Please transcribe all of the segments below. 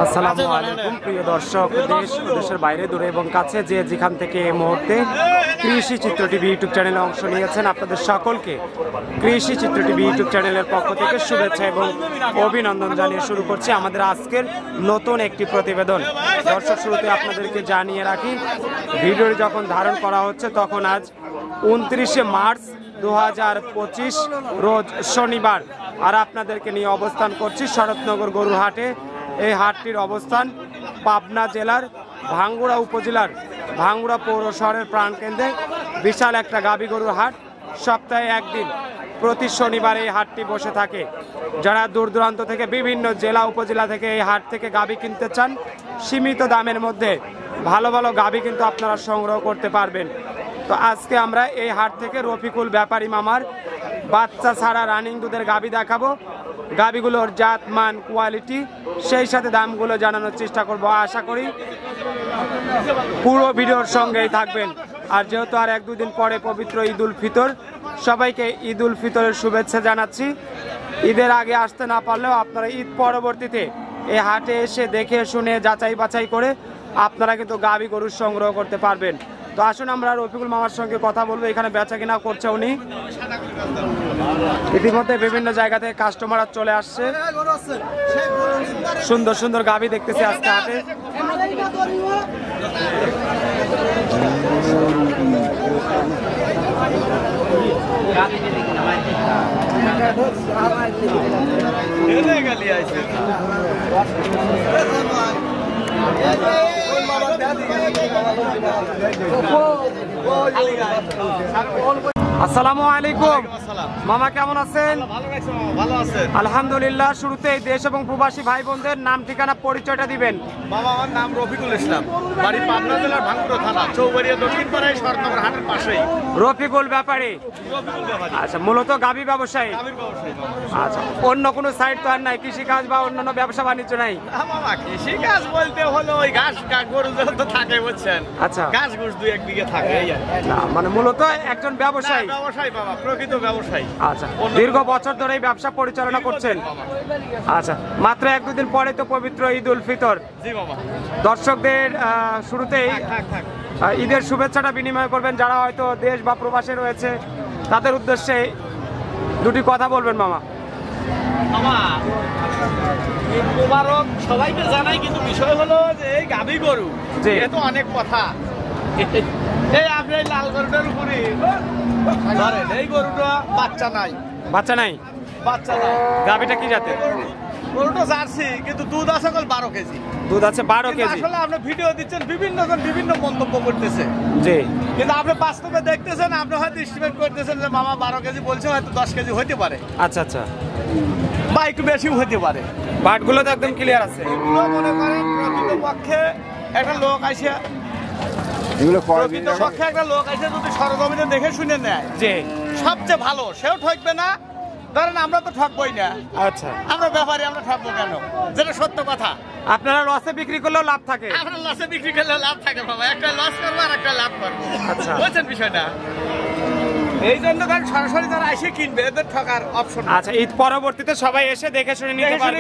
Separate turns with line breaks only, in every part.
আসসালামু আলাইকুম প্রিয় দর্শক, দেশ ও দেশের বাইরে দূরে এবং কাছে যে যেখান থেকে এই মুহূর্তে কৃষি চিত্র টিভি ইউটিউব চ্যানেলে অংশ নিয়েছেন, আপনাদের সকলকে কৃষি চিত্র টিভি ইউটিউব চ্যানেলের পক্ষ থেকে শুভেচ্ছা এবং অভিনন্দন জানিয়ে শুরু করছি আমাদের আজকের নতুন একটি প্রতিবেদন। দর্শক, শুরুতে আপনাদেরকে জানিয়ে রাখি, ভিডিওটি যখন ধারণ করা হচ্ছে তখন আজ 29শে মার্চ 2025 রোজ শনিবার, আর আপনাদেরকে নিয়ে অবস্থান করছি শরৎনগর গরুর হাটে। এই হাটটির অবস্থান পাবনা জেলার ভাঙ্গুড়া উপজেলার ভাঙ্গুড়া পৌর শহরের প্রাণকেন্দ্রে। বিশাল একটা গাভী গরুর হাট, সপ্তাহে একদিন প্রতি শনিবার এই হাটটি বসে থাকে। যারা দূর দূরান্ত থেকে বিভিন্ন জেলা উপজেলা থেকে এই হাট থেকে গাভী কিনতে চান, সীমিত দামের মধ্যে ভালো ভালো গাভী কিন্তু আপনারা সংগ্রহ করতে পারবেন। তো আজকে আমরা এই হাট থেকে রফিকুল ব্যাপারী মামার বাচ্চা ছাড়া রানিং দুধের গাভী দেখাবো। গাভীগুলোর জাত, মান, কোয়ালিটি, সেই সাথে দামগুলো জানানোর চেষ্টা করব। আশা করি পুরো ভিডিওর সঙ্গেই থাকবেন। আর যেহেতু আর 1-2 দিন পরে পবিত্র ঈদ উল ফিতর, সবাইকে ঈদ উল ফিতরের শুভেচ্ছা জানাচ্ছি। ঈদের আগে আসতে না পারলেও আপনারা ঈদ পরবর্তীতে এই হাটে এসে দেখে শুনে যাচাই বাছাই করে আপনারা কিন্তু গাভী গরু সংগ্রহ করতে পারবেন। তো আসুন আমরা রফিকুল মামার সঙ্গে কথা বলবো। এখানে বেচা কিনা করছে উনি। ইতিমধ্যে বিভিন্ন জায়গা থেকে কাস্টমার চলে আসছে। সুন্দর সুন্দর গাভী দেখতেছি আজকে হাটে। আসসালামু আলাইকুম মামা, কেমন আছেন? আলহামদুলিল্লাহ। শুরুতেই দেশ এবং প্রবাসী ভাই বোনদের নাম, ঠিকানা, পরিচয়টা দিবেন।
মামা, আমার নাম রফিকুল ইসলাম, বাড়ি পাবনা জেলার ভাঙ্গুড়া থানা, চৌবাড়িয়া দক্ষিণ পাড়ায়, শরৎনগর হাটের পাশেই।
রফিকুল ব্যাপারী, আচ্ছা, মূলত গাভী ব্যবসায়ী। আচ্ছা, অন্য কোনো সাইড তো আর নাই, কৃষিকাজ বা অন্যান্য ব্যবসা বাণিজ্য নাই?
মামা, কৃষিকাজ বলতে হলো ওই ঘাস গরু তো থাকে, বুঝছেন। আচ্ছা, ঘাস ঘুষ 2-1 বিঘা থাকে।
মানে মূলত একজন ব্যবসায়ী।
ব্যবসায়ী বাবা, প্রকৃত ব্যবসায়ী।
আচ্ছা, দীর্ঘ বছর ধরে এই ব্যবসা পরিচালনা করছেন। আচ্ছা, মাত্র 1-2 দিন পরে তো পবিত্র ঈদ উল ফিতর।
জি মামা।
দর্শকদের শুরুতেই ঈদের শুভেচ্ছাটা বিনিময় করবেন, যারা হয়তো দেশ বা প্রবাসে রয়েছে তাদের উদ্দেশ্যে দুটি কথা বলবেন মামা।
মামা, ঈদ মোবারক সবাইকে জানাই, কিন্তু বিষয় হলো যে এই গাভী গরু যেহেতু অনেক কথা, এই আপনি এই লাল গরুটার উপরে ধরেন, এই গরুটা বাচ্চা নাই।
বাচ্চা নাই?
বাচ্চা নাই।
গাভীটা কি জাতের?
গরুটা জার্সি, কিন্তু দুধ আছে 12 কেজি।
দুধ আছে 12 কেজি।
আসলে আপনি ভিডিও দিচ্ছেন, বিভিন্ন জন বিভিন্ন মন্তব্য করতেছে,
জি,
কিন্তু আপনি বাস্তবে দেখতেছেন, আপনি হয়তো এস্টিমেট করতেছেন যে মামা 12 কেজি বলছে, হয়তো 10 কেজি হতে পারে।
আচ্ছা আচ্ছা,
বা একটু বেশিও হতে পারে।
বাটগুলো তো একদম ক্লিয়ার আছে।
এগুলো মনে করেন প্রকৃতপক্ষে একটা লোক আসে, প্রকৃতপক্ষে একটা লোক আসে যদি সরজমিনে দেখে শুনে নেয়, যে সবচেয়ে ভালো, সেও ঠকবে না। ধরেন আমরা তো ঠকবই না।
আচ্ছা,
আমরা ব্যাপারী, আমরা ঠকবো কেন? যেটা সত্য কথা।
আপনারা লসে বিক্রি করলেও লাভ থাকে?
আমরা লসে বিক্রি করলেও লাভ থাকে বাবা, একটা লস করবো আর একটা লাভ করবো।
আচ্ছা,
বুঝছেন বিষয়টা? এই জন্য কারণ সরাসরি যারা এসে কিনবে, এদের ঠকার অপশন।
আচ্ছা, ঈদ পরবর্তীতে সবাই এসে দেখে শুনে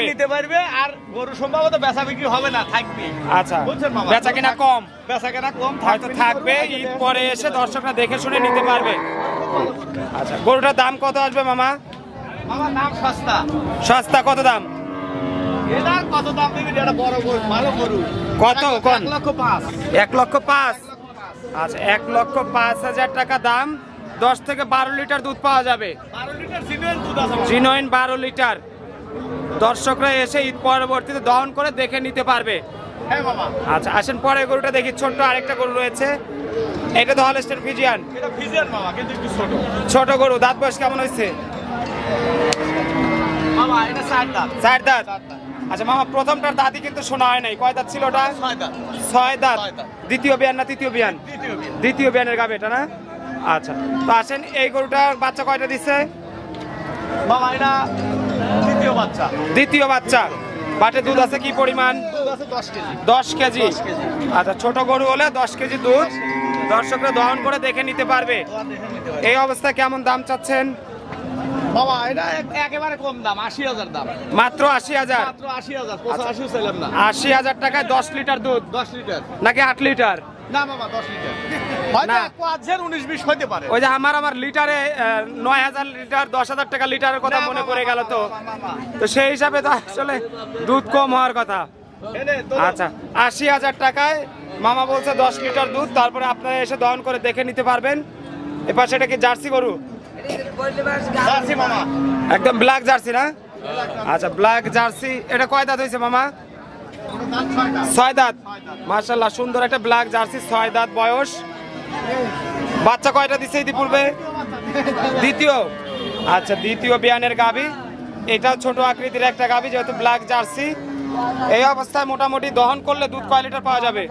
নিতে পারবে।
আর গরু সম্ভবত বেচা বিক্রি হবে না, থাকবে।
আচ্ছা,
বুঝছেন মামা,
বেচা কিনা কম,
বেচা কেনা কম
হয়তো থাকবে। ঈদ পরে এসে দর্শকরা দেখে শুনে নিতে পারবে। আচ্ছা, গরুটার দাম কত আসবে মামা?
আমার নাম সস্তা।
সস্তা কত দাম?
এটার কত দাম দিবি? এটা বড় গরু, ভালো গরু।
কত?
1,05,000।
1,05,000। আচ্ছা, 1,05,000 টাকা দাম। 10 থেকে 12 লিটার দুধ পাওয়া যাবে।
12 লিটার জিনুইন দুধ আছে।
Genuine 12 litre. দর্শকরা এসে ঈদ পরবর্তীতে দহন করে দেখে নিতে পারবে।
হ্যাঁ মামা।
আচ্ছা, আসেন পরে গরুটা দেখি। ছোট্ট আরেকটা গরু রয়েছে, এটা তো হলস্টাইন ফ্রিজিয়ান।
এটা ফ্রিজিয়ান মামা, কিন্তু একটু ছোট।
ছোট গরু, দাঁত বয়স কেমন হয়েছে
মামা? এটা 4 দাঁত।
4 দাঁত। আচ্ছা মামা, প্রথমটার দাঁতই কিন্তু শোনা হয় নাই। কয় দাঁত ছিল ওটা?
6 দাঁত।
6 দাঁত। দ্বিতীয় বিয়ান না তৃতীয় বিয়ান? দ্বিতীয় বিয়ানের গাভী এটা না? আচ্ছা, তো আসেন, এই গরুটার বাচ্চা কয়টা দিচ্ছে
মামা? এটা দ্বিতীয় বাচ্চা।
দ্বিতীয় বাচ্চা। বাটে দুধ আছে কি পরিমাণ?
দুধ আছে 10 কেজি।
10 কেজি। আচ্ছা, ছোট গরু হলে 10 কেজি দুধ। দর্শকরা দহন করে দেখে নিতে পারবে। এই অবস্থায় কেমন দাম চাচ্ছেন?
বাবা এটা একেবারে কম দাম, 80,000 দাম।
মাত্র 80,000?
মাত্র 80,000, 85 ছিলাম না।
80,000 টাকায় 10 লিটার দুধ?
10 লিটার
নাকি 8 লিটার?
না বাবা, 10 লিটার। হয়তো
না।
কোয়াজের 19-20 হতে পারে।
ওই যে আমার লিটারে 9,000 লিটার, 10,000 টাকা লিটারের কথা
না,
মনে
বাবা,
পড়ে গেল তো।
বাবা।
তো সেই হিসাবে তো আসলে দুধ কম হওয়ার কথা।
এনে তো
আচ্ছা, 80,000 টাকায় মামা বলছে 10 লিটার দুধ, তারপরে আপনারা এসে দহন করে দেখে নিতে পারবেন। এবার সেটা কি জার্সি গরু?
জার্সি মামা।
একদম ব্ল্যাক জার্সি না? আচ্ছা, ব্ল্যাক জার্সি। এটা কয় দাঁত হয়েছে মামা? 6 দাঁত। মাশাআল্লাহ, সুন্দর একটা ব্ল্যাক জার্সি, 6 দাঁত বয়স। বাচ্চা কয়টা দিছে ইতিপূর্বে? দ্বিতীয়। আচ্ছা, দ্বিতীয় বিয়ানের গাভী। এটাও ছোট আকৃতির একটা গাভী, যেহেতু ব্ল্যাক জার্সি। এই অবস্থায় মোটামুটি দহন করলে দুধ কয় লিটার পাওয়া যাবে?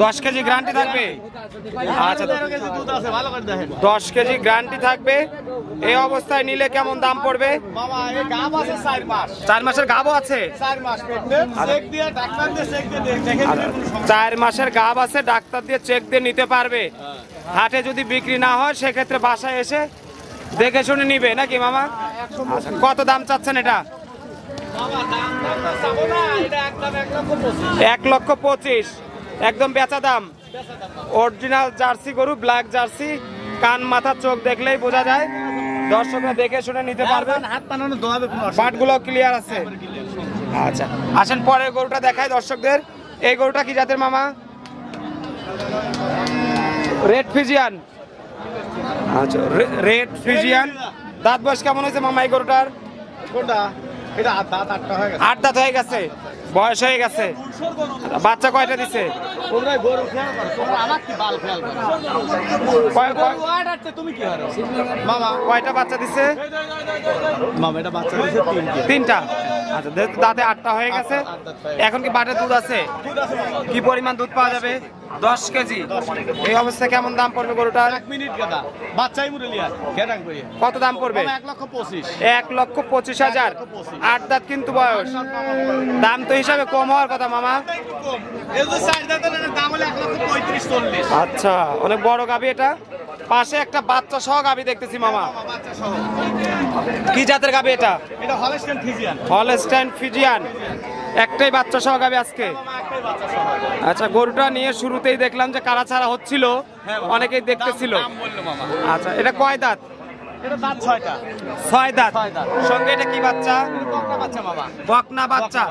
10 কেজি গ্যারান্টি থাকবে। আচ্ছা, 10 কেজি গ্যারান্টি থাকবে। এই অবস্থায় নিলে কেমন দাম পড়বে? 4 মাসের গাভও আছে? 4 মাসের গাভ আছে, ডাক্তার দিয়ে চেক দিয়ে নিতে পারবে। হাটে যদি বিক্রি না হয় সেক্ষেত্রে বাসায় এসে দেখে শুনে নিবে নাকি মামা? আচ্ছা, কত দাম চাচ্ছেন এটা? 1,25,000 একদম বেচা দাম। অরিজিনাল জার্সি গরু, ব্ল্যাক জার্সি। কান মাথা চোখ দেখলেই বোঝা যায়। দর্শকরা দেখে শুনে নিতে পারবেন। বাটগুলো ক্লিয়ার আছে। আচ্ছা, আসেন পরের গরুটা দেখাই দর্শকদের। এই গরুটা কি জাতের মামা? Red Friesian. আচ্ছা, রেড ফ্রিজিয়ান। দাঁত বয়স কেমন হয়েছে মামা এই গরুটার?
কোনটা? এটা 8 দাঁত, 8টা হয়ে গেছে।
8 দাঁত হয়ে গেছে, বয়স হয়ে গেছে। বাচ্চা কয়টা দিছে?
তোমরা গরু খেয়াল করো, তোমরা আমার কি বাল খেয়াল করো। তুমি কি হারো মামা?
কয়টা বাচ্চা দিছে
মামা? এটা বাচ্চা দিছে
3টা। আচ্ছা, দাঁতে 8টা হয়ে গেছে। এখন কি বাটে দুধ আছে? কি পরিমাণ দুধ পাওয়া যাবে? 10 কেজি। এই অবস্থায় কেমন দাম পড়বে গরুটার?
1 মিনিট গাদা বাচ্চাই মুরলিয়া গেরাং করিয়া।
কত দাম পড়বে?
1,25,000।
1,25,000। 8 দাঁত কিন্তু বয়স। দাম তো হিসাবে কম হওয়ার কথা মামা।
এই যে 4 দাঁতের দাম হলো 1,35,40।
আচ্ছা, অনেক বড় গাভী এটা। পাশে একটা বাচ্চা সহ গাভী দেখতেছি মামা।
বাচ্চা সহ।
কি জাতের গাভী এটা?
এটা হলস্টাইন ফ্রিজিয়ান।
Holstein Friesian. একটাই বাচ্চা সহ গাভী আজকে।
মামা একটাই বাচ্চা সহ।
আচ্ছা, গরুটা নিয়ে শুরুতেই দেখলাম যে কারা ছাড়া হচ্ছিল, অনেকেই দেখতেছিল।
দাম বললো মামা।
আচ্ছা, এটা কয় দাঁত?
এটা দাঁত 6টা।
6 দাঁত।
6 দাঁত।
সঙ্গে এটা কি বাচ্চা?
বকনা বাচ্চা মামা।
বকনা বাচ্চা।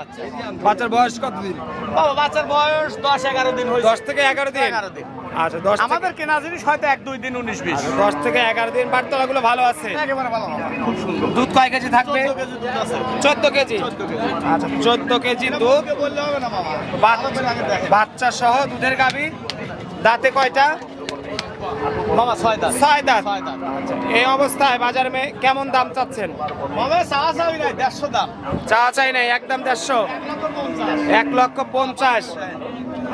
বাচ্চার বয়স কত দিন?
বাবা বাচ্চার বয়স 10-11 দিন হয়েছে।
10 থেকে 11 দিন।
11 দিন।
আচ্ছা, 10
আমাদের কেনা জিনিস হয়তো 1-2 দিন 19-20।
10 থেকে 11 দিন। বাটতলাগুলো ভালো আছে।
একেবারে ভালো মামা, খুব সুন্দর।
দুধ কয় কেজি থাকবে?
14 কেজি দুধ আছে।
14 কেজি।
14 কেজি।
আচ্ছা, 14 কেজি দুধ।
দুধ বললে হবে না মামা।
ভালো করে আগে দেখেন। বাচ্চা সহ দুধের গাভী। দাঁতে কয়টা?
মামা 6 দাঁত।
6 দাঁত।
6 দাঁত।
এই অবস্থায় বাজারে কেমন দাম চাচ্ছেন?
মামা চাওয়া চাওয়াই নাই 150 দাম।
চা চাই নাই, একদম 150। 1,50,000।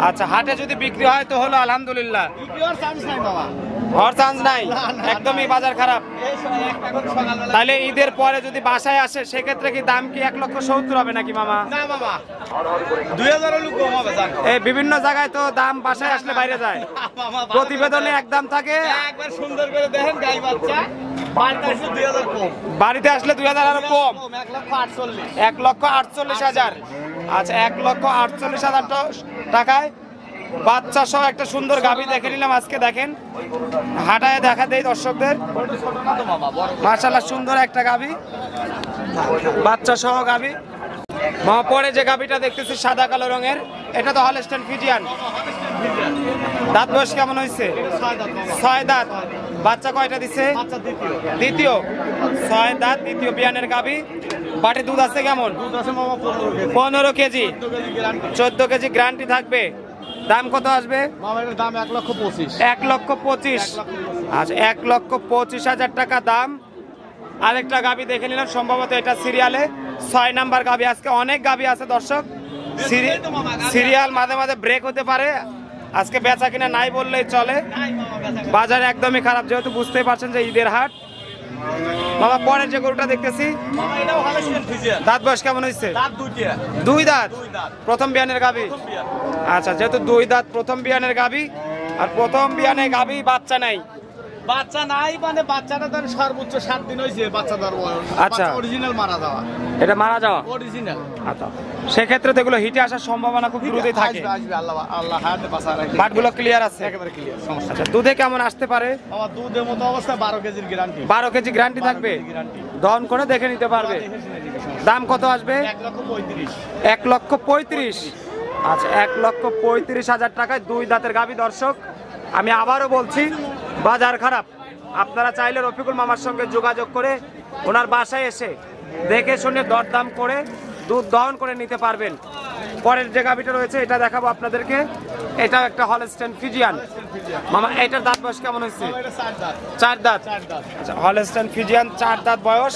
আচ্ছা, হাটে যদি বিক্রি হয় তো হলো আলহামদুলিল্লাহ।
বিক্রির চান্স নাই মামা।
হওয়ার চান্স নাই, একদমই বাজার খারাপ।
এই একটা করে সকালবেলা।
তাহলে ঈদের পরে যদি বাসায় আসে সেক্ষেত্রে কি দাম কি 1,70,000 হবে নাকি মামা?
না মামা, 2000 হলে কম হবে জান।
এই বিভিন্ন জায়গায় তো দাম বাসায় আসলে বাইরে যায়।
মামা
প্রতিবেদনে এক দাম থাকে,
একবার সুন্দর করে দেখেন গাই বাচ্চা। বাড়িতে আসলে 2000 কম।
বাড়িতে আসলে 2000 আরো কম।
1,48,000।
1,48,000। আচ্ছা, 1,48,000 টাকায় বাচ্চা সহ একটা সুন্দর গাভী দেখে নিলাম আজকে। দেখেন, হাটায় দেখা দেই দর্শকদের। মাশাআল্লাহ, সুন্দর একটা গাভী, বাচ্চা সহ গাভী। মা পরে যে গাভীটা দেখতেছি সাদা কালো রঙের, এটা তো হলস্টাইন ফ্রিজিয়ান। দাঁত বয়স কেমন হয়েছে? 6 দাঁত। বাচ্চা কয়টা দিছে? দ্বিতীয়। 6 দাঁত, দ্বিতীয় বিয়ানের গাভী। বাটে দুধ আছে কেমন? 15 কেজি। 14 কেজি গ্যারান্টি থাকবে। দাম কত আসবে?
দাম 1,25,000।
1,25,000। আচ্ছা, 1,25,000 টাকা দাম। আরেকটা গাভী দেখে নিলাম, সম্ভবত এটা সিরিয়ালে 6 নাম্বার গাভী। আজকে অনেক গাভী আছে দর্শক, সিরিয়াল মাঝে মাঝে ব্রেক হতে পারে। আজকে বেচা কিনা নাই বললেই চলে, বাজার একদমই খারাপ, যেহেতু বুঝতেই পারছেন যে ঈদের হাট। মামা পরের যে গরুটা দেখতেছি, দাঁত বয়স কেমন হয়েছে? 2 দাঁত। প্রথম বিয়ানের গাভী। আচ্ছা, যেহেতু 2 দাঁত প্রথম বিয়ানের গাভী, আর প্রথম বিয়ানে গাভী বাচ্চা নাই,
বাচ্চা নাই মানে বাচ্চাটা ধর সর্বোচ্চ 7 দিন হয়েছে বাচ্চা ধর
আচ্ছা
অরিজিনাল মারা যাওয়া
এটা মারা যাওয়া
অরিজিনাল
আচ্ছা সেক্ষেত্রে তো এগুলো হিটে আসার সম্ভাবনা খুব দ্রুতই থাকে
আসবে আল্লাহ আল্লাহ হাতে বাঁচা রাখে
বাটগুলো ক্লিয়ার আছে
একেবারে ক্লিয়ার সমস্যা
আচ্ছা দুধে কেমন আসতে পারে
আমার দুধের মতো অবস্থা 12 কেজির গ্যারান্টি
12 কেজি গ্যারান্টি থাকবে দহন করে দেখে নিতে পারবে দাম কত আসবে 1,35,000 আচ্ছা 1,35,000 টাকায় 2 দাঁতের গাভী দর্শক আমি আবারও বলছি বাজার খারাপ আপনারা চাইলে রফিকুল মামার সঙ্গে যোগাযোগ করে ওনার বাসায় এসে দেখে শুনে দরদাম করে দুধ দহন করে নিতে পারবেন পরের যে গাভীটা রয়েছে এটা দেখাবো আপনাদেরকে এটাও একটা হলস্টেইন ফ্রিজিয়ান মামা এটার দাঁত বয়স কেমন হয়েছে 4 দাঁত আচ্ছা হলস্টেইন ফ্রিজিয়ান 4 দাঁত বয়স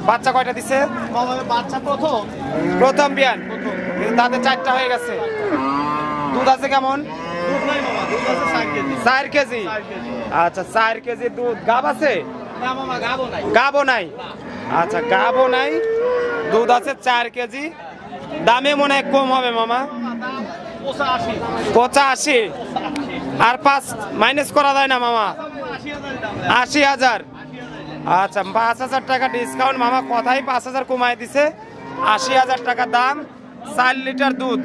বাচ্চা কয়টা দিছে
বাচ্চা
প্রথম বিয়ান দাঁতে 4টা হয়ে গেছে দুধ আছে কেমন 4 কেজি আচ্ছা 4 কেজি দুধ গাব আছে গাবও নাই আচ্ছা গাবও নাই দুধ আছে 4 কেজি দামে মনে হয় কম হবে মামা 85 আর 5 মাইনাস করা যায় না মামা 80,000 আচ্ছা 5,000 টাকা ডিসকাউন্ট মামা কথাই 5,000 কমায় দিছে 80,000 টাকা দাম 4 লিটার দুধ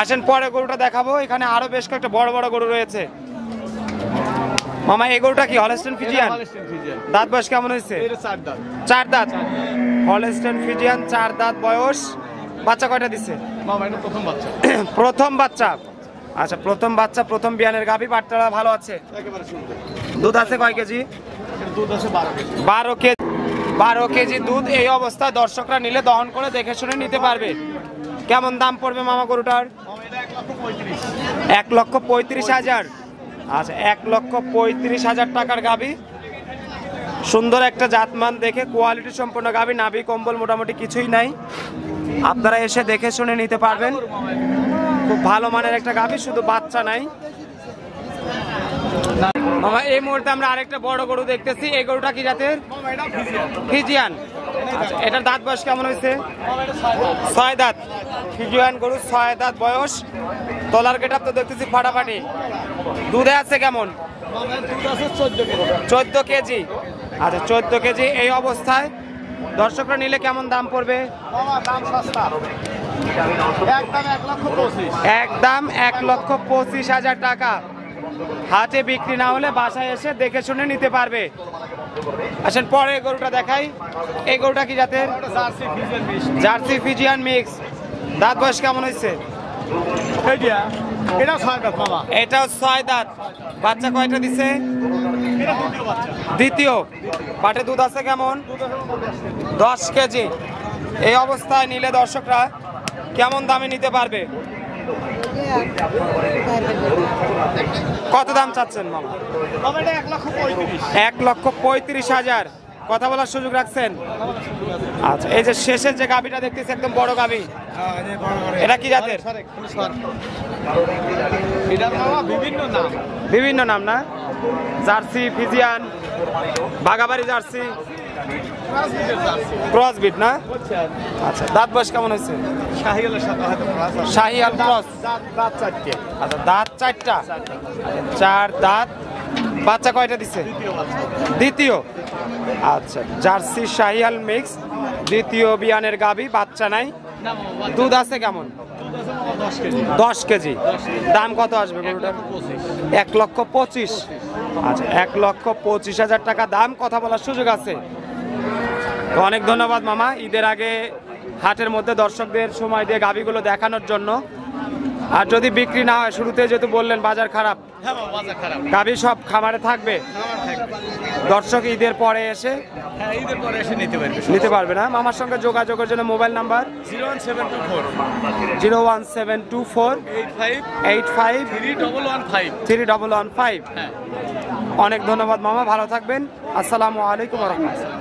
আসেন পরে গরুটা দেখাবো এখানে আরো বেশ কয়েকটা বড় বড় গরু রয়েছে মামা এই গরুটা কি হলস্টেইন ফ্রিজিয়ান দাঁত বয়স কেমন হয়েছে 4 দাঁত হলস্টেইন ফ্রিজিয়ান 4 দাঁত বয়স বাচ্চা কয়টা দিছে
মামা এটা প্রথম বাচ্চা
প্রথম বাচ্চা আচ্ছা প্রথম বাচ্চা প্রথম বিয়ানের গাভী বাটটা ভালো আছে
একেবারে সুন্দর
দুধ আছে কয় কেজি
দুধ আছে
12 কেজি দুধ এই অবস্থায় দর্শকরা নিলে দহন করে দেখে শুনে নিতে পারবে কেমন দাম পড়বে মামা গরুটার 1,35,000 আচ্ছা 1,35,000 টাকার গাভী সুন্দর একটা জাতমান দেখে কোয়ালিটি সম্পন্ন গাভী নাভি কম্বল মোটামুটি কিছুই নাই আপনারা এসে দেখে শুনে নিতে পারবেন খুব ভালো মানের একটা গাভী শুধু বাচ্চা নাই মামা এই মুহূর্তে আমরা আরেকটা বড় গরু দেখতেছি এই গরুটা কি জাতের ফ্রিজিয়ান আচ্ছা এটার দাঁত বয়স কেমন হয়েছে 6 দাঁত ফ্রিজিয়ান গরু 6 দাঁত বয়স তলার গেটআপ তো দেখতেছি ফাটাফাটি দুধে আছে কেমন 14 কেজি আচ্ছা 14 কেজি এই অবস্থায় দর্শকরা নিলে কেমন দাম পড়বে একদম 1,25,000 টাকা হাটে বিক্রি না হলে বাসায় এসে দেখে শুনে নিতে পারবে আসেন পরে গরুটা দেখাই এই গরুটা কি জাতের জার্সি ফ্রিজিয়ান মিক্স দাঁত বয়স কেমন হয়েছে এটাও 6 দাঁত বাচ্চা কয়টা দিছে দ্বিতীয় পাটে দুধ আছে কেমন 10 কেজি এই অবস্থায় নিলে দর্শকরা কেমন দামে নিতে পারবে কত দাম চাচ্ছেন মামা 1,35,000 কথা বলার সুযোগ রাখছেন আচ্ছা এই যে শেষের যে গাভীটা দেখতেছি একদম বড় গাভী এটা কি জাতের বিভিন্ন নাম না জার্সি ফ্রিজিয়ান বাগাবাড়ি জার্সি ক্রসবিট না আচ্ছা দাঁত বয়স কেমন হয়েছে শাহিয়াল ক্রস আচ্ছা দাঁত 4টা 4 দাঁত বাচ্চা কয়টা দিছে দ্বিতীয় আচ্ছা জার্সি শাহিয়াল মিক্স দ্বিতীয় বিয়ানের গাভী বাচ্চা নাই দুধ আছে কেমন 10 কেজি দাম কত আসবে গরুটার 1,25,000 আচ্ছা 1,25,000 টাকা দাম কথা বলার সুযোগ আছে তো অনেক ধন্যবাদ মামা ঈদের আগে হাটের মধ্যে দর্শকদের সময় দিয়ে গাভীগুলো দেখানোর জন্য আর যদি বিক্রি না হয় শুরুতে যেহেতু বললেন বাজার খারাপ গাভী সব খামারে থাকবে দর্শক ঈদের পরে এসে নিতে পারবে না মামার সঙ্গে যোগাযোগের জন্য মোবাইল নাম্বার 01724 85 অনেক ধন্যবাদ মামা ভালো থাকবেন আসসালামু আলাইকুম ওয়া রাহমাতুল্লাহ